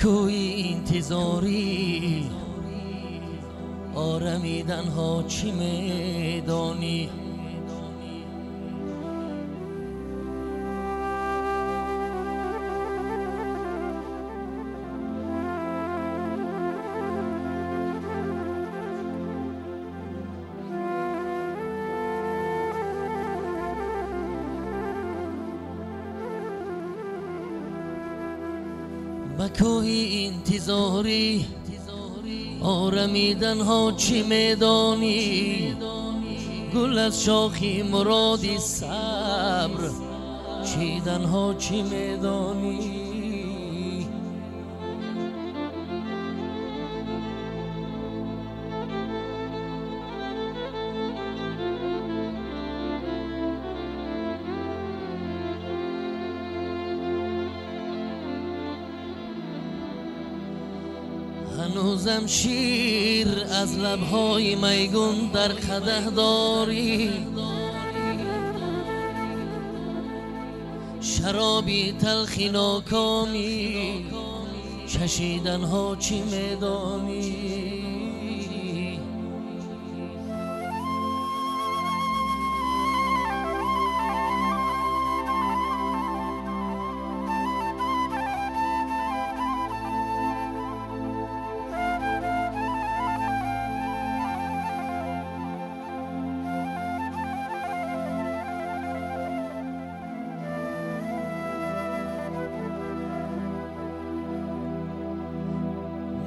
کوی انتظاری آرمیدن ها چی میدانی؟ کوی انتظاری آرمیدن ها چی میدانی؟ گل از شاخی مرادی صبر چیدن ها چی میدانی؟ هنوزم شیر از لبهای میگون در قدح داری، شرابی تلخی ناکامی چشیدن ها چی میدانی؟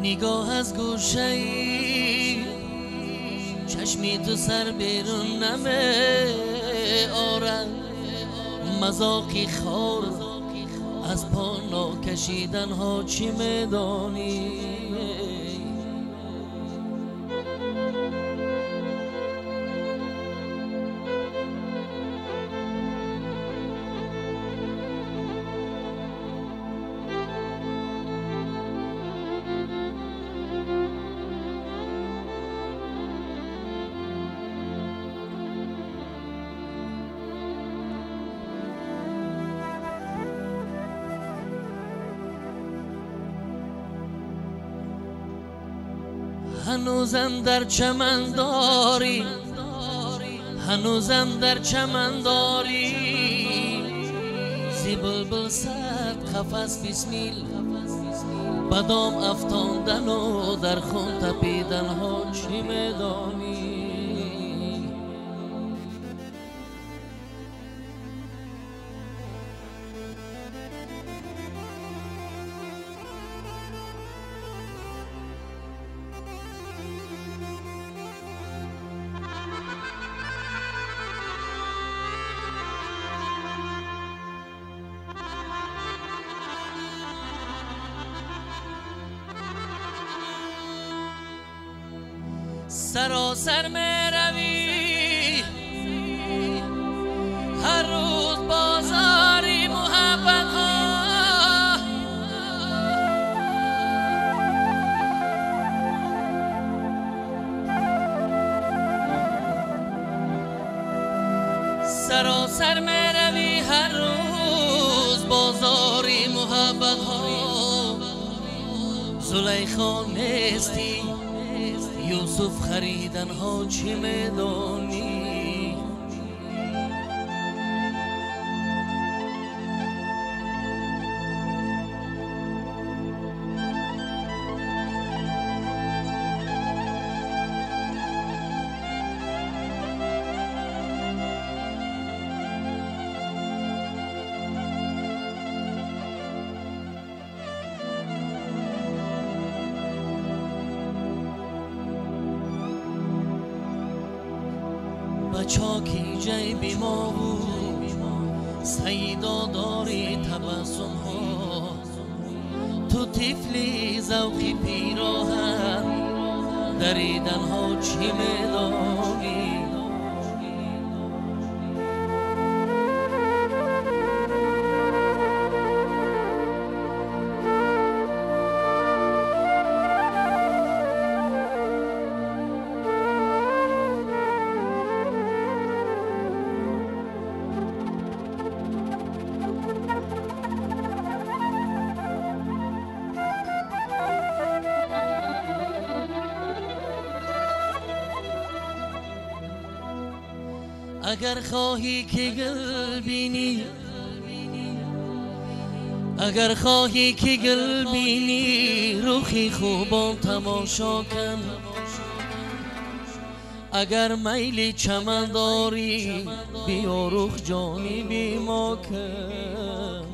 نگاه از گوشه چشمی تو سر بیرون نمی آرد، مذاقی خور از پا ناکشیدن ها چی میدانی؟ هنوزم در چمن داری، هنوزم در چمن داری، زی بلبل صد قفس بسمیل بدام افتاندن و در خون تپیدن ها چی میدانی؟ سراسر میروی هر روز بازاری محبت ها، سراسر میروی هر روز بازاری محبت ها. زلیخا نیستی یوسف خریدن ها چی میدانی؟ بچاکی جیبی ما بود سیدا داری تبسم ها، تو طفلی ذوقی پیراهن دریدن ها چی میدانی؟ اگر خواهی که گل بینی، اگر خواهی که گل بینی، رخی خوبان تماشا کن. اگر میل چمن داری، بیا رخ جانبی ما کن.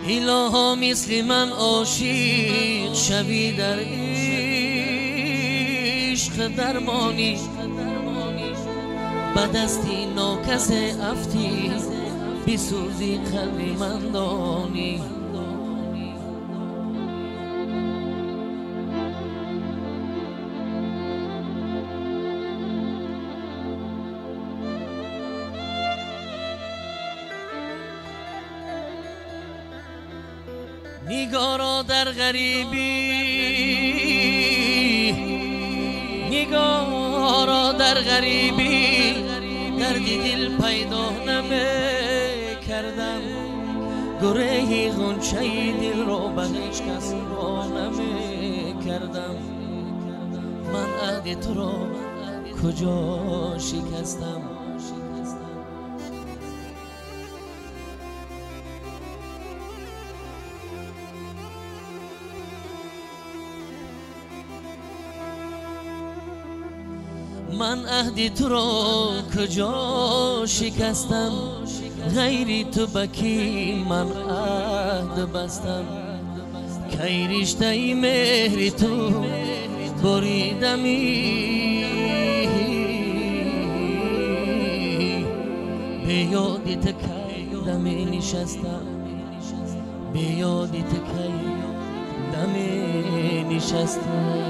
الها مثل من عاشق شوی در عشق درمانی، به دستی ناکس افتی بسوزی قلب من دانی. نگارا در غریبی، نگارا در غریبی، دردی دل پیدا نمی کردم. گره غنچه دل را به هیچ کس را نمی کردم. من عهد تو را کجا شکستم؟ من عهد تو را کجا شکستم؟ غیری تو بکی من عهد بستم. کی رشته مهر تو بریدمی، به یادت کی دمی نشستم، به یادت کی دمی نشستم.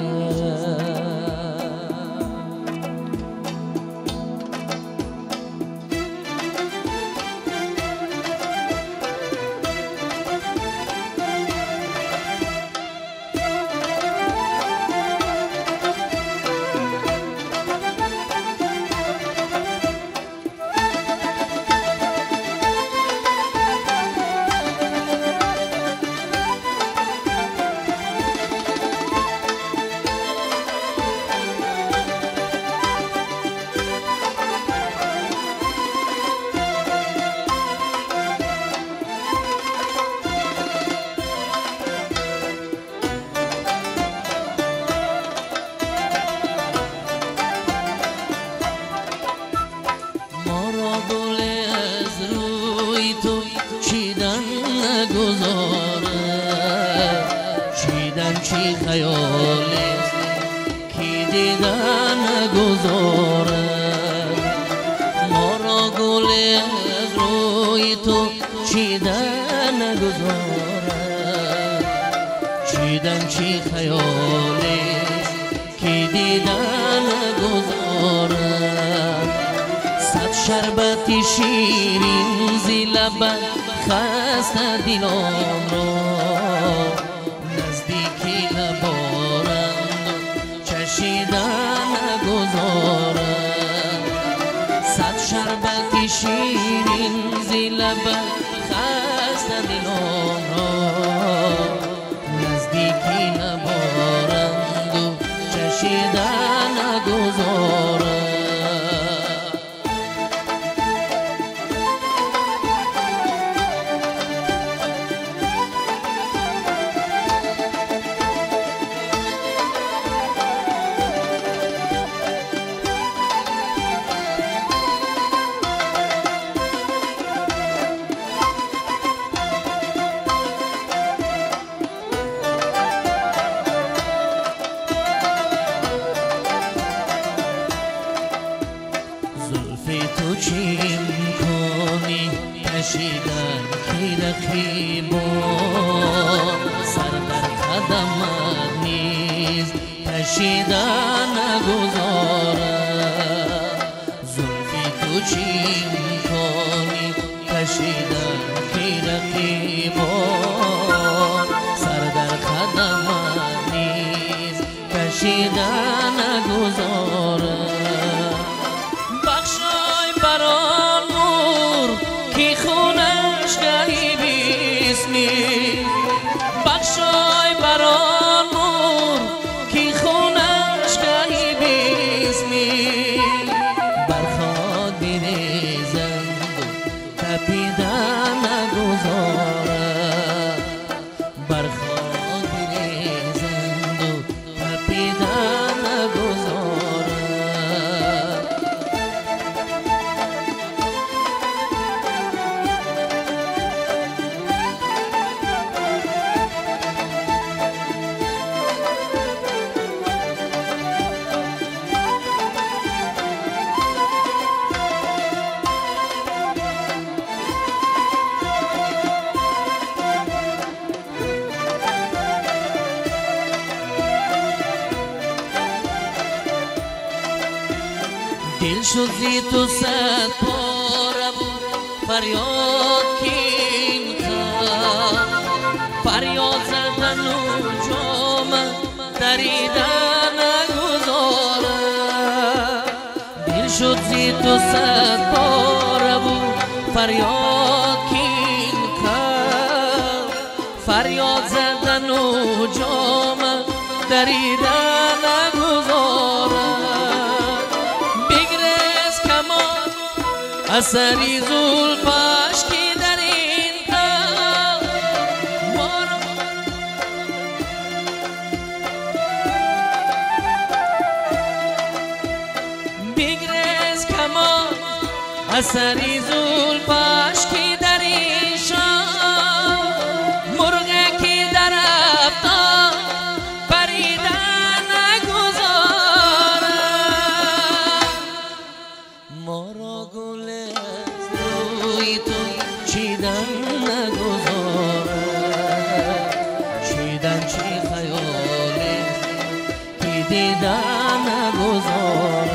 چی خیالیست کی دیدن نگذارد؟ ما را گل از روی تو چیدن نگذارد. چیدن چی خیالیست کی دیدن نگذارد؟ صد شربت شیرین زی لبت خسته دلم را، چشیدن نگذارد. صد شربت شیرین زی لبت خسته دلم را، نزدیکی نبارند و چشیدن نگذارد. تو چی میکنی کشیدن کی رقیبان، سر در قدمت نیز کشیدن نگذارد. زلفی تو چی میکنی کشیدن کی رقیبان، اسمی بخشای بران مور کی خونش گهی بیسمی برخواد بیریزند و تپیدن نگذارد برخواد بیریزند و تپیدن نگذارد دل شد زی تو صد پاره بود فریاد کین کرد فریاد زدن و جامه دریدن نگذارد دل شد زی تو صد پاره بود فریاد کین کرد فریاد زدن و جامه دریدن نگذارد اثری زلفش کی در این کار بگریز کمان اثری زلفش کی در این شام مرغی کی در افتا پریدن نگذارد ما را گل چیدن نگذارد چیدن چی خیالی که دیدن نگذارد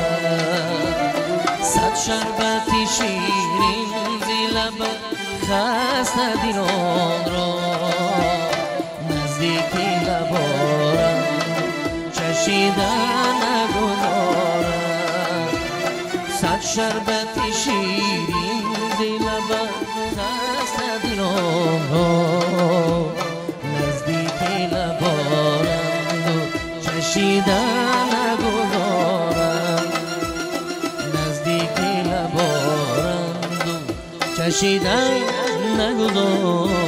صد شربتی شیرین زی لب خسته دلان را نزدیک لبارم چشیدن نگذارد صد شربتی شیرین زی لب خسته دلان را نزدیک لبارند و چشیدن نگذارند نزدیک لبارند و چشیدن نگذارند